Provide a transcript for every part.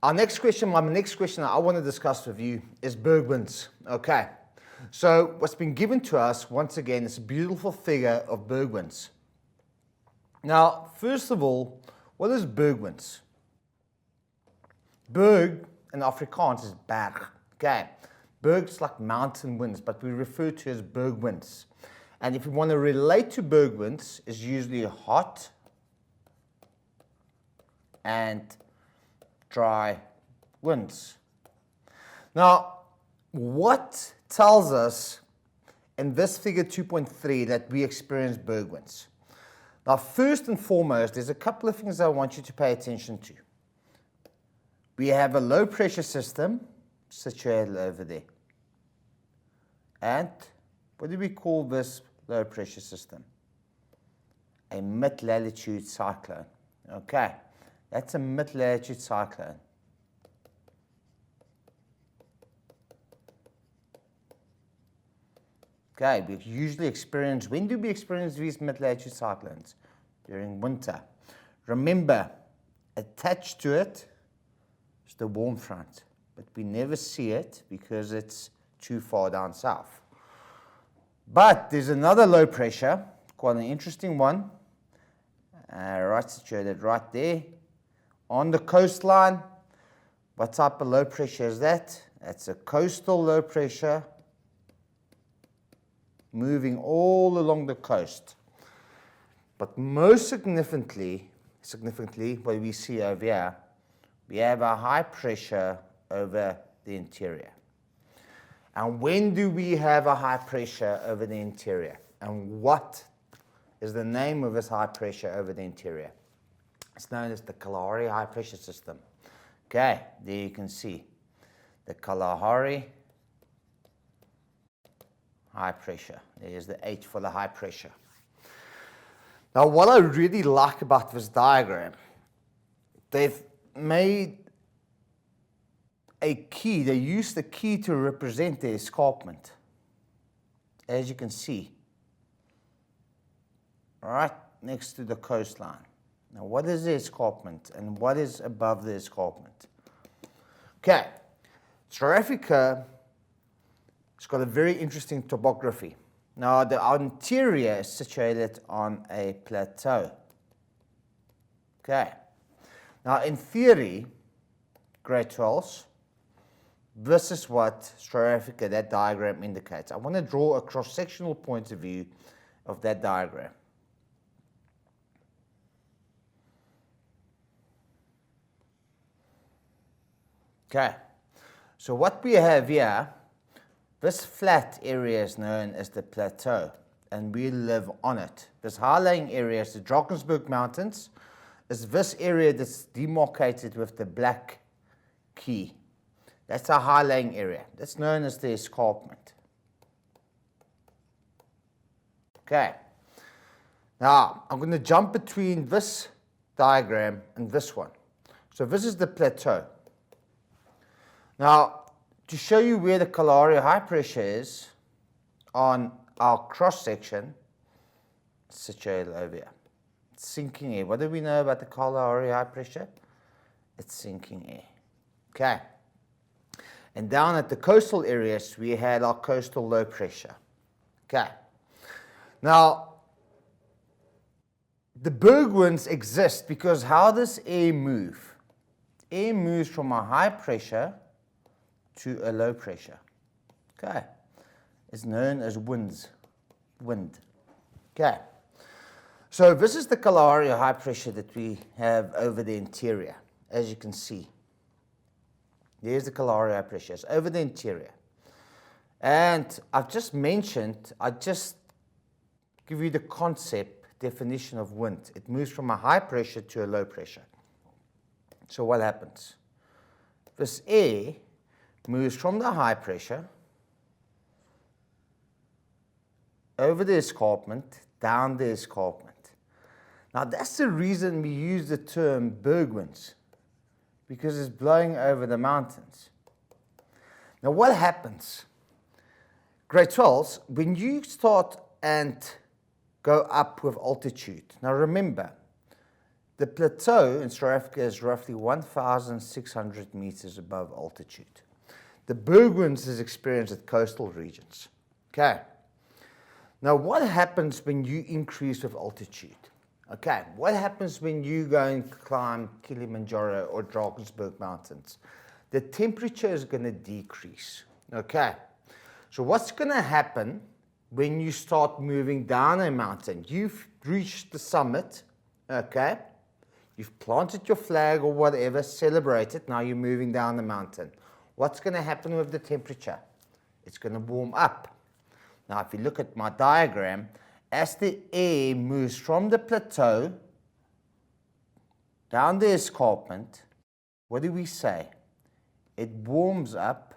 My next question I want to discuss with you is Berg winds. Okay, so what's been given to us, once again, is a beautiful figure of Berg winds. Now, first of all, what is Berg winds? Berg in Afrikaans is Berg. Okay, Berg's like mountain winds, but we refer to as Berg winds. And if we want to relate to Berg winds, it's usually hot and dry winds. Now, what tells us in this figure 2.3 that we experience Berg winds? Now, first and foremost, there's a couple of things I want you to pay attention to. We have a low pressure system situated over there. And what do we call this low pressure system? A mid-latitude cyclone. Okay, that's a mid-latitude cyclone. Okay, we usually experience, when do we experience these mid-latitude cyclones? During winter. Remember, attached to it is the warm front, but we never see it because it's too far down south. But there's another low pressure, quite an interesting one, right situated right there on the coastline. What type of low pressure is that? That's a coastal low pressure moving all along the coast. But most significantly, what we see over here, we have a high pressure over the interior. And when do we have a high pressure over the interior? And what is the name of this high pressure over the interior? It's known as the Kalahari high pressure system. Okay, there you can see the Kalahari high pressure. There's the H for the high pressure. Now, what I really like about this diagram, they've made a key. They use the key to represent the escarpment, as you can see, right next to the coastline. Now, what is the escarpment and what is above the escarpment? Okay, South Africa has got a very interesting topography. Now, the interior is situated on a plateau. Okay. Now, in theory, grade 12s, this is what South Africa, that diagram indicates. I want to draw a cross-sectional point of view of that diagram. Okay. So what we have here, this flat area is known as the plateau, and we live on it. This high-lying area is the Drakensberg Mountains. Is this area that's demarcated with the black key. That's a high-lying area. That's known as the escarpment. Okay. Now, I'm going to jump between this diagram and this one. So this is the plateau. Now, to show you where the Kalahari high pressure is on our cross-section, it's situated over here. It's sinking air. What do we know about the Kalahari high pressure? It's sinking air. Okay. And down at the coastal areas, we had our coastal low pressure. Okay. Now, the Berg winds exist because how does air move? Air moves from a high pressure to a low pressure. Okay. It's known as wind. Okay. So this is the Kalahari high pressure that we have over the interior, as you can see. There's the Kalahari high pressure. It's over the interior. And I've just mentioned, I just give you the concept, definition of wind. It moves from a high pressure to a low pressure. So what happens? This air moves from the high pressure over the escarpment, down the escarpment. Now that's the reason we use the term Berg winds, because it's blowing over the mountains. Now what happens? Grade 12s, when you start and go up with altitude. Now remember, The plateau in South Africa is roughly 1,600 meters above altitude. The Berg winds is experienced at coastal regions. Okay. Now, what happens when you increase with altitude? Okay, what happens when you go and climb Kilimanjaro or Drakensberg mountains? The temperature is going to decrease. Okay, so what's going to happen when you start moving down a mountain? You've reached the summit, okay? You've planted your flag or whatever, celebrated, now you're moving down the mountain. What's going to happen with the temperature? It's going to warm up. Now, if you look at my diagram, as the air moves from the plateau down the escarpment, what do we say? It warms up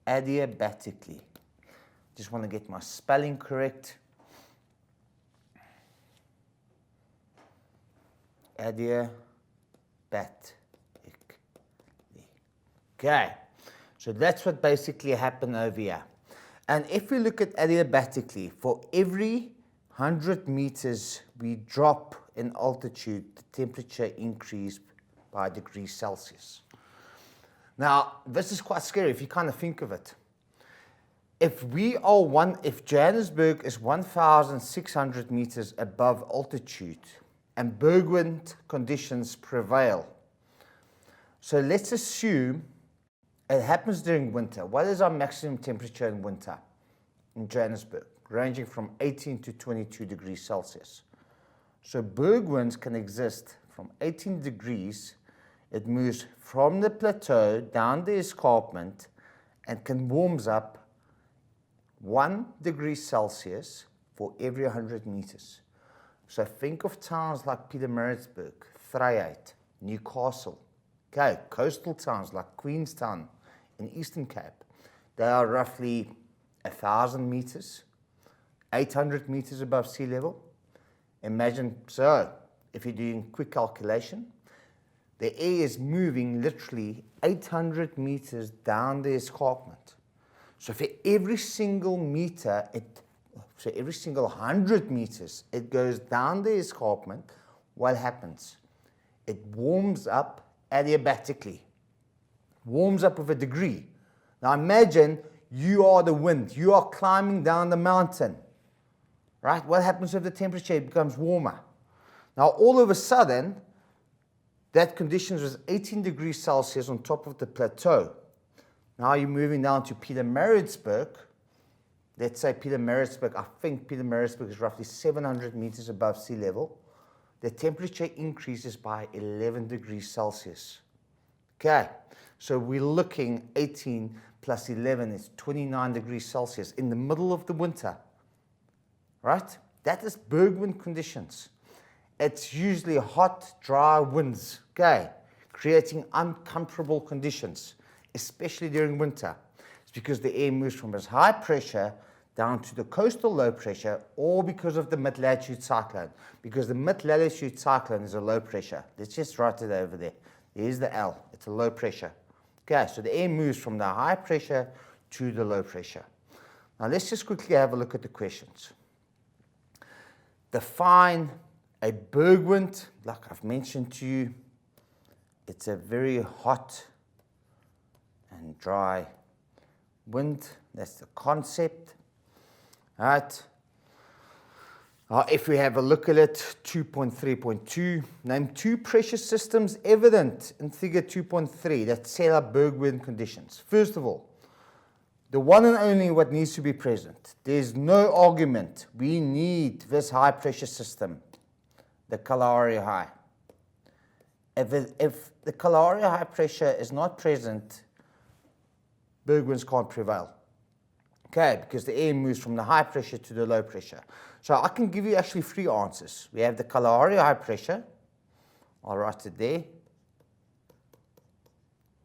adiabatically. Just want to get my spelling correct. Adiabatically. Okay, so that's what basically happened over here. And if we look at adiabatically, for every 100 meters we drop in altitude, the temperature increased by a degree Celsius. Now, this is quite scary if you kind of think of it. If Johannesburg is 1,600 meters above altitude and Bergwind conditions prevail, so let's assume it happens during winter. What is our maximum temperature in winter in Johannesburg? Ranging from 18 to 22 degrees Celsius. So Berg winds can exist from 18 degrees. It moves from the plateau down the escarpment and can warms up 1 degree Celsius for every 100 meters. So think of towns like Pietermaritzburg, Vryheid, Newcastle. Okay, coastal towns like Queenstown in Eastern Cape. They are roughly 1,000 meters, 800 meters above sea level. Imagine, so if you're doing quick calculation, the air is moving literally 800 meters down the escarpment. So for every single meter, every single 100 meters, it goes down the escarpment, what happens? It warms up adiabatically. Warms up with a degree. Now imagine you are the wind. You are climbing down the mountain. Right? What happens with the temperature? It becomes warmer. Now all of a sudden, that conditions was 18 degrees Celsius on top of the plateau. Now you're moving down to Pietermaritzburg. Let's say Pietermaritzburg, I think Pietermaritzburg is roughly 700 meters above sea level. The temperature increases by 11 degrees Celsius. Okay, so we're looking 18 plus 11 is 29 degrees Celsius in the middle of the winter, right? That is Bergwind conditions. It's usually hot, dry winds, okay, creating uncomfortable conditions, especially during winter. It's because the air moves from its high pressure down to the coastal low pressure, or because of the mid-latitude cyclone, because the mid-latitude cyclone is a low pressure. Let's just write it over there. Here's the L. It's a low pressure. Okay, so the air moves from the high pressure to the low pressure. Now let's just quickly have a look at the questions. Define a Bergwind. Like I've mentioned to you, it's a very hot and dry wind. That's the concept. All right. If we have a look at it, 2.3.2, name two pressure systems evident in figure 2.3 that set up Bergwind conditions. First of all, the one and only what needs to be present. There's no argument. We need this high pressure system, the Kalahari High. If the Kalahari high pressure is not present, Bergwinds can't prevail. Okay, because the air moves from the high pressure to the low pressure. So I can give you actually three answers. We have the Kalahari high pressure. I'll write it there.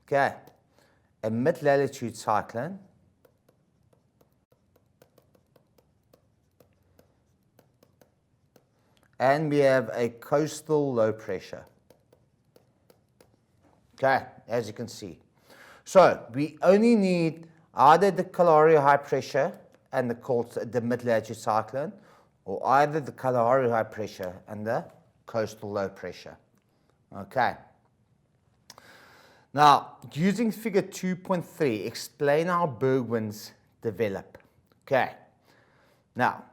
Okay, a mid-latitude cyclone. And we have a coastal low pressure. Okay, as you can see. So we only need either the Kalahari high pressure and the mid-latitude cyclone, or either the Kalahari high pressure and the coastal low pressure. Okay. Now, using figure 2.3, explain how Berg winds develop. Okay. Now,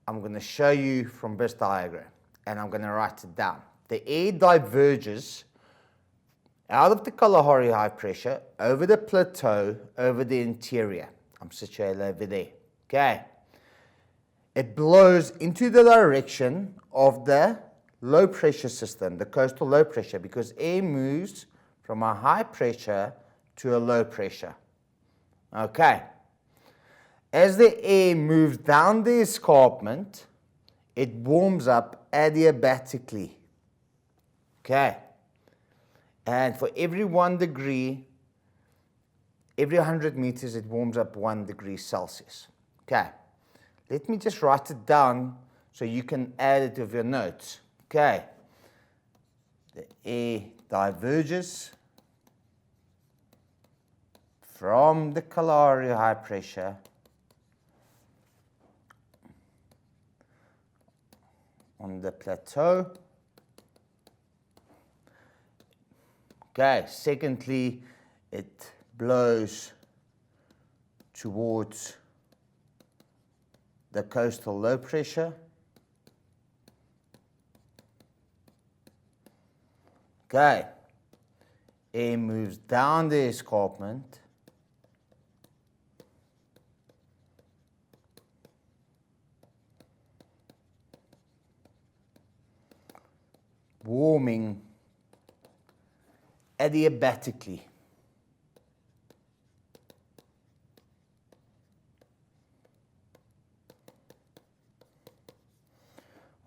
I'm going to show you from this diagram, and I'm going to write it down. The air diverges out of the Kalahari high pressure over the plateau, over the interior. I'm situated over there. Okay. It blows into the direction of the low pressure system, the coastal low pressure, because air moves from a high pressure to a low pressure. Okay. As the air moves down the escarpment, it warms up adiabatically. Okay. And for every 1 degree, every 100 meters, it warms up 1 degree Celsius. Okay. Let me just write it down so you can add it to your notes. Okay. The air diverges from the Kalahari high pressure on the plateau. Okay, secondly, it blows towards the coastal low pressure. Okay, air moves down the escarpment. Warming adiabatically.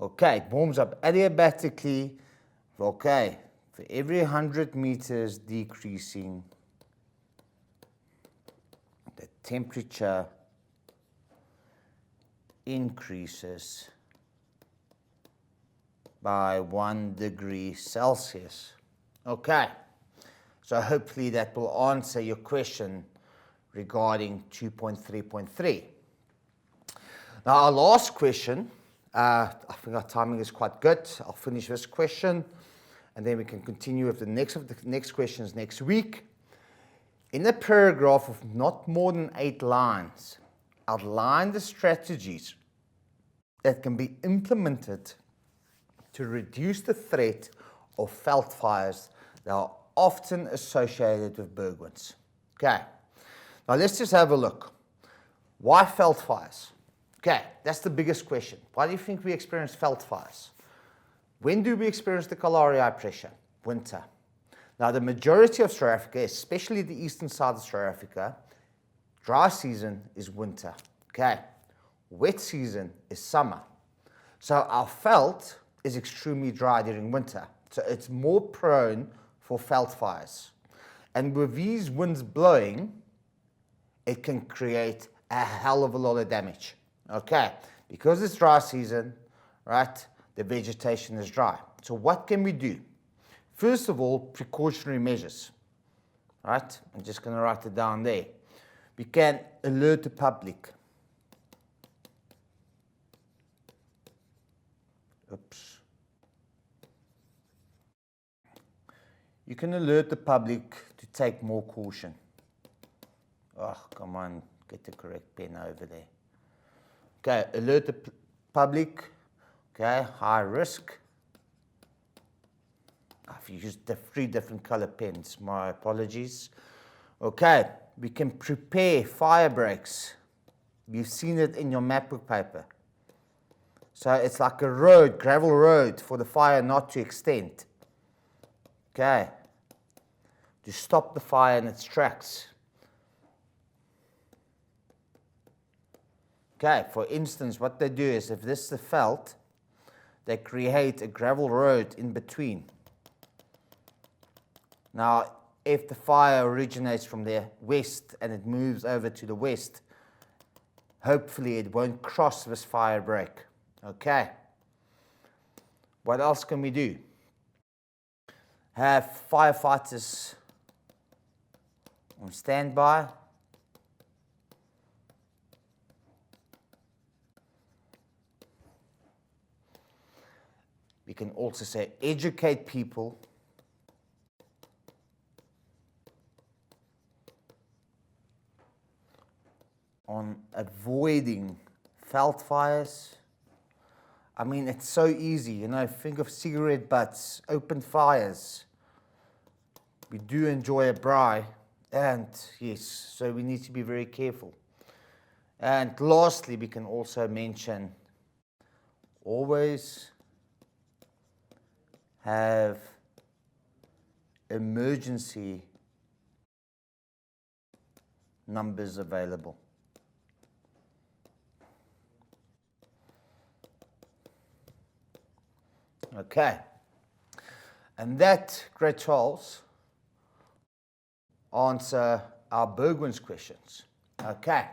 Okay, it warms up adiabatically. Okay, for every 100 meters decreasing, the temperature increases by 1 degree Celsius. Okay, so hopefully that will answer your question regarding 2.3.3. Now our last question, I think our timing is quite good. I'll finish this question and then we can continue with the next questions next week. In a paragraph of not more than 8 lines, outline the strategies that can be implemented to reduce the threat of veld fires that are often associated with Berg winds. Okay, now let's just have a look. Why veld fires? Okay, that's the biggest question. Why do you think we experience veld fires? When do we experience the Kalahari high pressure? Winter. Now the majority of South Africa, especially the eastern side of South Africa, dry season is winter. Okay, wet season is summer. So our veld is extremely dry during winter. So it's more prone for veld fires. And with these winds blowing, it can create a hell of a lot of damage. Okay, because it's dry season, right, the vegetation is dry. So what can we do? First of all, precautionary measures, right? I'm just going to write it down there. We can alert the public. Oops. You can alert the public to take more caution. Oh, come on, get the correct pen over there. Okay, alert the public. Okay, high risk. I've used the 3 different color pens, my apologies. Okay, we can prepare fire breaks. You've seen it in your map book paper. So it's like a road, gravel road, for the fire not to extend. Okay, to stop the fire in its tracks. Okay, for instance, what they do is, if this is the veld, they create a gravel road in between. Now, if the fire originates from the west and it moves over to the west, hopefully it won't cross this fire break. Okay. What else can we do? Have firefighters on standby. We can also say educate people on avoiding veld fires. I mean, it's so easy, you know, think of cigarette butts, open fires. We do enjoy a braai, and yes, so we need to be very careful. And lastly, we can also mention always have emergency numbers available. Okay, and that, Great Charles, answer our Bergman's questions. Okay.